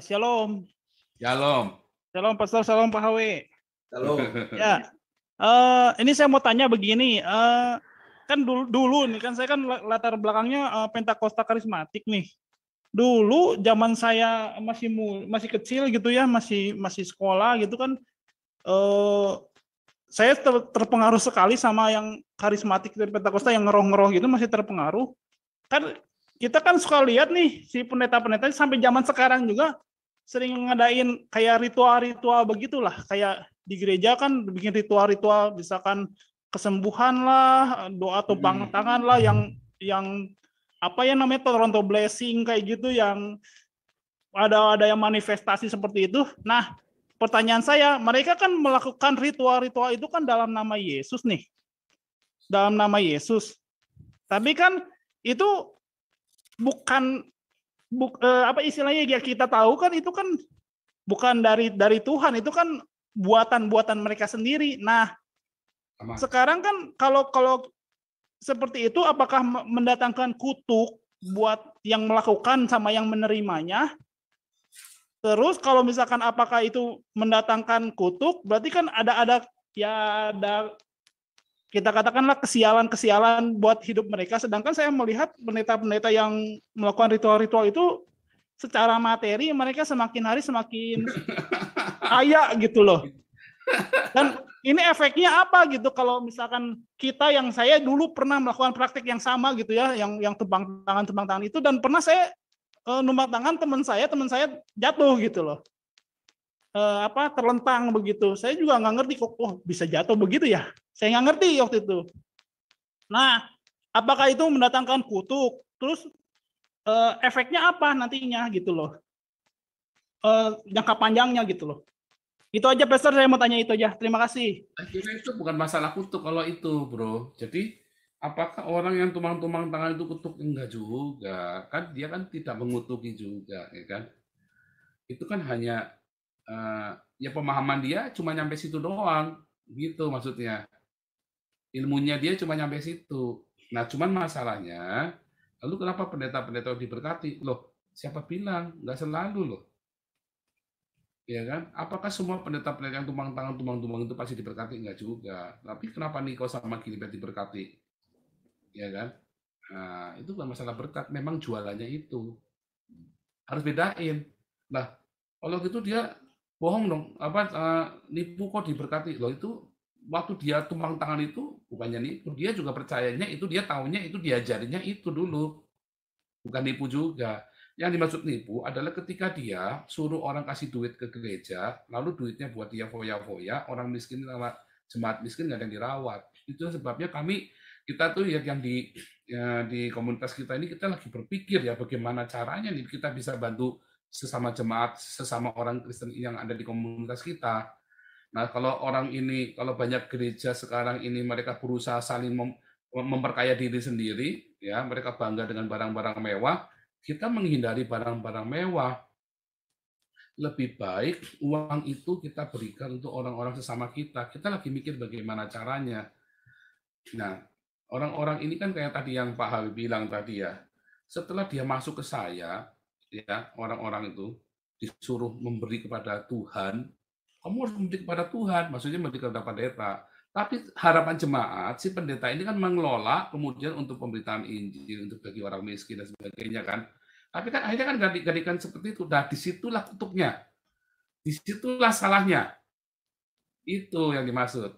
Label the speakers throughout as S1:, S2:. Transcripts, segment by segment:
S1: Shalom.
S2: Shalom.
S1: Shalom Pastor, shalom Pak Hawe.
S3: Halo.
S1: Ya, ini saya mau tanya begini. Kan dulu nih kan saya kan latar belakangnya Pentakosta karismatik nih. Dulu zaman saya masih kecil gitu ya, masih sekolah gitu kan. Saya terpengaruh sekali sama yang karismatik dari Pentakosta yang ngeroh-ngeroh gitu, masih terpengaruh. Kan kita kan suka lihat nih si pendeta-pendeta sampai zaman sekarang juga sering ngadain kayak ritual-ritual begitulah, kayak di gereja kan bikin ritual-ritual, misalkan kesembuhan lah, doa tumpang tangan lah, yang apa ya namanya Toronto blessing kayak gitu, yang ada yang manifestasi seperti itu. Nah, pertanyaan saya, mereka kan melakukan ritual-ritual itu kan dalam nama Yesus nih, dalam nama Yesus. Tapi kan itu bukan apa istilahnya ya, kita tahu kan itu kan bukan dari Tuhan, itu kan buatan mereka sendiri. Nah, sekarang kan kalau seperti itu, apakah mendatangkan kutuk buat yang melakukan sama yang menerimanya? Terus kalau misalkan apakah itu mendatangkan kutuk, berarti kan ada kita katakanlah kesialan buat hidup mereka. Sedangkan saya melihat pendeta-pendeta yang melakukan ritual-ritual itu secara materi mereka semakin hari semakin kaya gitu loh. Dan ini efeknya apa gitu kalau misalkan kita, yang saya dulu pernah melakukan praktik yang sama gitu ya, yang tumpang tangan itu, dan pernah saya numpang tangan teman saya jatuh gitu loh. Terlentang begitu. Saya juga nggak ngerti kok bisa jatuh begitu ya. Saya nggak ngerti waktu itu. Nah, apakah itu mendatangkan kutuk? Terus efeknya apa nantinya gitu loh? Jangka panjangnya gitu loh. Itu aja Pastor, saya mau tanya itu aja. Terima kasih.
S2: Akhirnya itu bukan masalah kutuk kalau itu, bro. Jadi apakah orang yang tumang-tumang tangan itu kutuk? Enggak juga. Kan dia kan tidak mengutuki juga, ya kan? Itu kan hanya ya pemahaman dia cuma nyampe situ doang, gitu maksudnya. Ilmunya dia cuma nyampe situ. Nah, cuman masalahnya, lalu kenapa pendeta-pendeta diberkati? Loh, siapa bilang? Nggak selalu loh. Ya kan? Apakah semua pendeta-pendeta yang tumpang tangan itu pasti diberkati? Enggak juga. Tapi kenapa Niko sama Gilbert diberkati? Ya kan? Nah, itu bukan masalah berkat, memang jualannya itu. Harus bedain. Nah, kalau gitu dia bohong dong, nipu kok diberkati. Loh, itu waktu dia tumpang tangan itu bukannya nipu, dia juga percayanya itu, dia taunya itu, diajarinnya itu dulu. Bukan nipu juga. Yang dimaksud nipu adalah ketika dia suruh orang kasih duit ke gereja, lalu duitnya buat dia foya-foya, orang miskin sama jemaat miskin nggak ada yang dirawat. Itu sebabnya kita tuh ya yang di komunitas kita ini, kita lagi berpikir ya bagaimana caranya nih kita bisa bantu sesama jemaat, sesama orang Kristen yang ada di komunitas kita. Nah, kalau banyak gereja sekarang ini mereka berusaha saling memperkaya diri sendiri, ya, mereka bangga dengan barang-barang mewah, kita menghindari barang-barang mewah. Lebih baik uang itu kita berikan untuk orang-orang sesama kita. Kita lagi mikir bagaimana caranya. Nah, orang-orang ini kan kayak tadi yang Pak Hawi bilang tadi ya, setelah dia masuk ke saya, ya, orang-orang itu disuruh memberi kepada Tuhan. Kamu harus memberi kepada Tuhan, maksudnya memberi kepada pendeta. Tapi harapan jemaat, si pendeta ini kan mengelola kemudian untuk pemberitaan Injil, untuk bagi orang miskin dan sebagainya kan. Tapi kan akhirnya kan gadikan seperti itu. Nah, disitulah kutuknya. Disitulah salahnya. Itu yang dimaksud.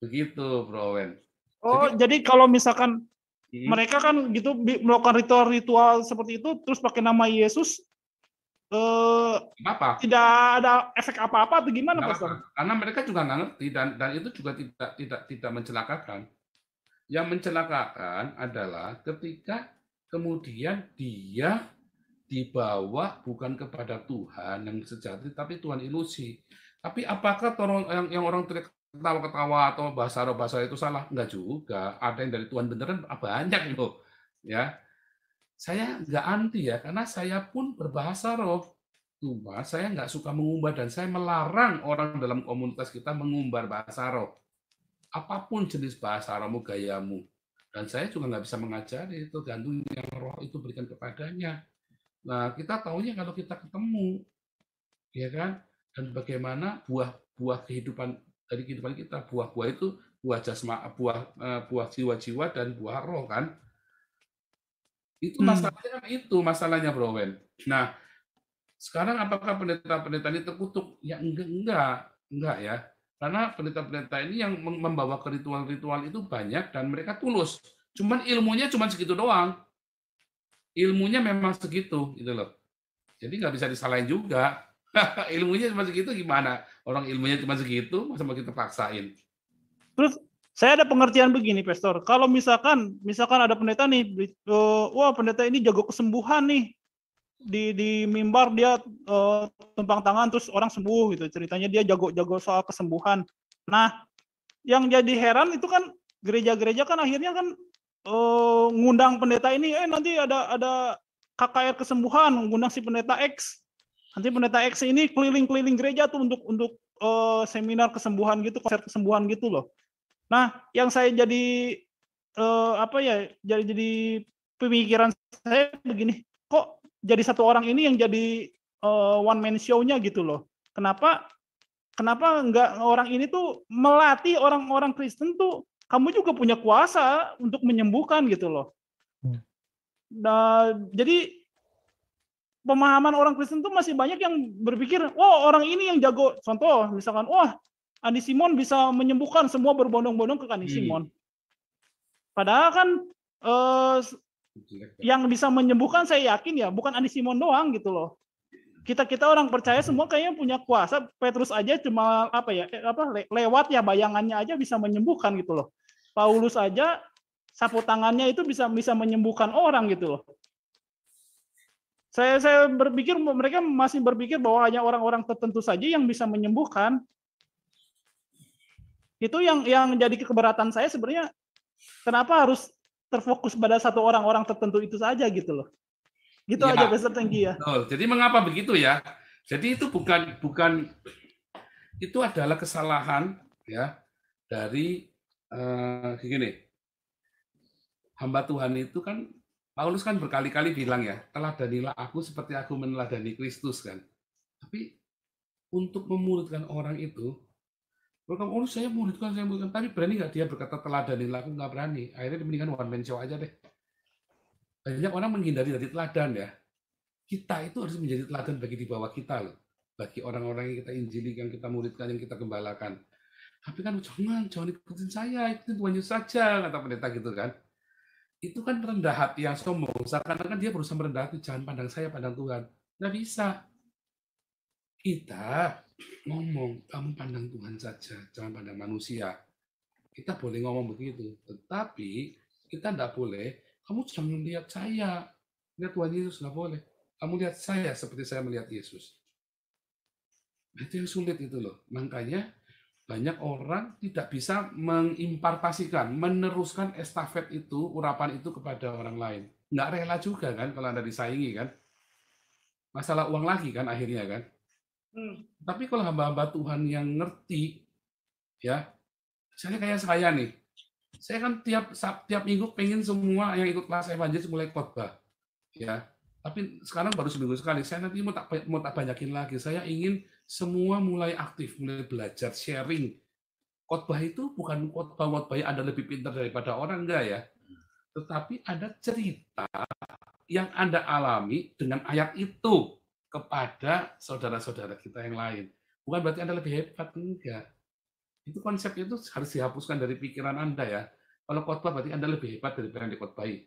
S2: Begitu, Bro Wen.
S1: Oh, jadi kalau misalkan mereka kan gitu melakukan ritual-ritual seperti itu, terus pakai nama Yesus, tidak ada efek apa-apa atau gimana, Pastor?
S2: Karena mereka juga nggak ngerti, dan itu juga tidak mencelakakan. Yang mencelakakan adalah ketika kemudian dia dibawa bukan kepada Tuhan yang sejati, tapi Tuhan ilusi. Tapi apakah yang orang ketawa-ketawa atau bahasa roh itu salah? Enggak juga. Ada yang dari Tuhan beneran banyak loh. Ya, saya nggak anti ya, karena saya pun berbahasa roh. Cuma saya nggak suka mengumbar, dan saya melarang orang dalam komunitas kita mengumbar bahasa roh. Apapun jenis bahasa rohmu, gayamu. Dan saya juga nggak bisa mengajari, itu gantung yang roh itu berikan kepadanya. Nah, kita taunya kalau kita ketemu, ya kan? Dan bagaimana buah-buah kehidupan dari kehidupan kita, buah-buah itu buah jasma, buah jiwa-jiwa dan buah roh kan? Itu
S1: Hmm.
S2: masalahnya Bro Wen. Nah, sekarang apakah pendeta-pendeta ini terkutuk? Ya enggak ya. Karena pendeta-pendeta ini yang membawa ke ritual-ritual itu banyak dan mereka tulus. Cuman ilmunya cuma segitu doang. Ilmunya memang segitu gitu loh. Jadi nggak bisa disalahin juga. Ilmunya cuma segitu gimana? Orang ilmunya cuma segitu, masa mau kita paksain?
S1: Terus saya ada pengertian begini, Pastor. Kalau misalkan ada pendeta nih, wah pendeta ini jago kesembuhan nih, di mimbar dia tumpang tangan terus orang sembuh gitu. Ceritanya dia jago soal kesembuhan. Nah, yang jadi heran itu kan gereja-gereja kan akhirnya kan ngundang pendeta ini, nanti ada KKR kesembuhan, ngundang si pendeta X. Nanti pendeta X ini keliling-keliling gereja tuh untuk seminar kesembuhan gitu, konser kesembuhan gitu loh. Nah, yang saya jadi apa ya, jadi pemikiran saya begini, kok jadi satu orang ini yang jadi one man show-nya gitu loh. Kenapa kenapa enggak orang ini tuh melatih orang-orang Kristen tuh, kamu juga punya kuasa untuk menyembuhkan gitu loh. Nah, jadi pemahaman orang Kristen tuh masih banyak yang berpikir, oh orang ini yang jago. Contoh, misalkan, wah Andi Simon bisa menyembuhkan, semua berbondong-bondong ke Andi Simon. Padahal kan yang bisa menyembuhkan saya yakin ya bukan Andi Simon doang gitu loh. Kita orang percaya semua kayaknya punya kuasa. Petrus aja cuma lewat ya bayangannya aja bisa menyembuhkan gitu loh. Paulus aja sapu tangannya itu bisa menyembuhkan orang gitu loh. Saya berpikir mereka masih berpikir bahwa hanya orang-orang tertentu saja yang bisa menyembuhkan. Itu yang jadi keberatan saya sebenarnya, kenapa harus terfokus pada satu orang-orang tertentu itu saja gitu loh. Gitu aja,
S2: Ya,
S1: Pastor. Thank you ya.
S2: betul. Jadi mengapa begitu ya? Jadi itu bukan itu adalah kesalahan ya dari gini. Hamba Tuhan itu kan Paulus kan berkali-kali bilang ya, teladanilah aku seperti aku meneladani Kristus kan. Tapi untuk memuridkan orang itu, mereka, oh saya muridkan, tapi berani nggak dia berkata teladanilah aku? Nggak berani. Akhirnya mendingan one man show aja deh. Banyak orang menghindari dari teladan ya. Kita itu harus menjadi teladan bagi di bawah kita loh. Bagi orang-orang yang kita injili, yang kita muridkan, yang kita gembalakan. Tapi kan jangan ikutin saya, ikutin Tuhan Yesus saja, kata pendeta gitu kan. Itu kan rendah hati yang sombong. Seakan-akan dia berusaha merendah hati, jangan pandang saya, pandang Tuhan. Nggak bisa. Kita ngomong, kamu pandang Tuhan saja, jangan pandang manusia. Kita boleh ngomong begitu. Tetapi kita nggak boleh, kamu jangan lihat saya. Lihat Tuhan Yesus, nggak boleh. Kamu lihat saya seperti saya melihat Yesus. Itu yang sulit itu loh. Makanya banyak orang tidak bisa mengimpartasikan, meneruskan estafet itu, urapan itu kepada orang lain. Nggak rela juga kan kalau Anda disaingi kan. Masalah uang lagi kan akhirnya kan. Tapi kalau hamba-hamba Tuhan yang ngerti, ya, misalnya kayak saya nih, saya kan tiap minggu pengen semua yang ikut kelas evangelis mulai khotbah, ya. Tapi sekarang baru seminggu sekali. Saya nanti mau tak banyakin lagi. Saya ingin semua mulai aktif, mulai belajar, sharing. Khotbah itu bukan khotbah yang Anda lebih pintar daripada orang, enggak ya. Tetapi ada cerita yang Anda alami dengan ayat itu kepada saudara-saudara kita yang lain. Bukan berarti Anda lebih hebat, enggak. Itu konsepnya itu harus dihapuskan dari pikiran Anda ya. Kalau khotbah berarti Anda lebih hebat daripada yang dikhotbahi.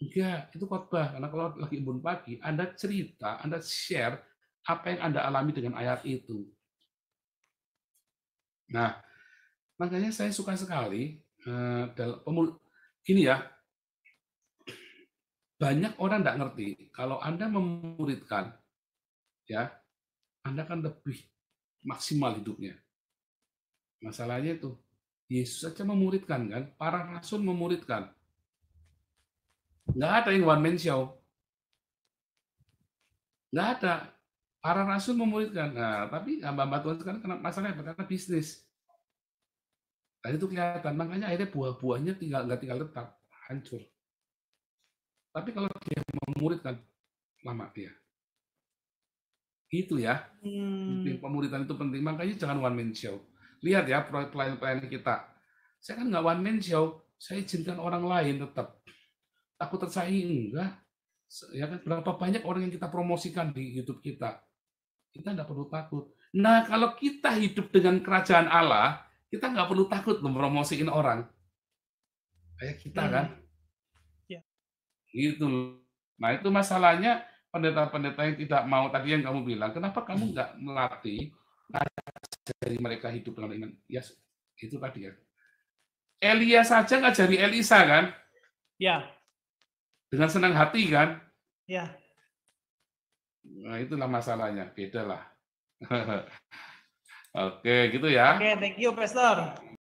S2: Enggak, itu khotbah. Karena kalau lagi embun pagi, Anda cerita, Anda share apa yang Anda alami dengan ayat itu. Nah, makanya saya suka sekali gini ya, banyak orang tidak ngerti kalau Anda memuridkan, ya, Anda kan lebih maksimal hidupnya. Masalahnya itu, Yesus saja memuridkan kan, para rasul memuridkan. Nggak ada yang one man show. Nggak ada. Para rasul memuridkan. Nah, tapi hamba-hamba Tuhan sekarang kena masalahnya apa? Karena bisnis. Dan itu kelihatan. Makanya akhirnya buah-buahnya nggak tinggal tetap, hancur. Tapi kalau dia memuridkan, lama dia. Itu ya. Penting, pemuridan itu penting. Makanya jangan one man show. Lihat ya pelayan-pelayan kita. Saya kan nggak one man show. Saya izinkan orang lain tetap. Takut tersaingi enggak. Ya kan, berapa banyak orang yang kita promosikan di YouTube kita. Kita nggak perlu takut. Nah, kalau kita hidup dengan kerajaan Allah, kita nggak perlu takut mempromosiin orang. Kayak kita kan.
S1: Ya.
S2: Gitu. Nah, itu masalahnya pendeta-pendeta yang tidak mau, tadi yang kamu bilang, kenapa kamu nggak melatih dari mereka hidup dengan iman? Ya, itu tadi ya. Elia saja ngajari Elisa kan?
S1: Ya.
S2: Dengan senang hati kan?
S1: Ya.
S2: Nah, itulah masalahnya. Beda lah. Oke, gitu ya.
S1: Oke, thank you, Pastor.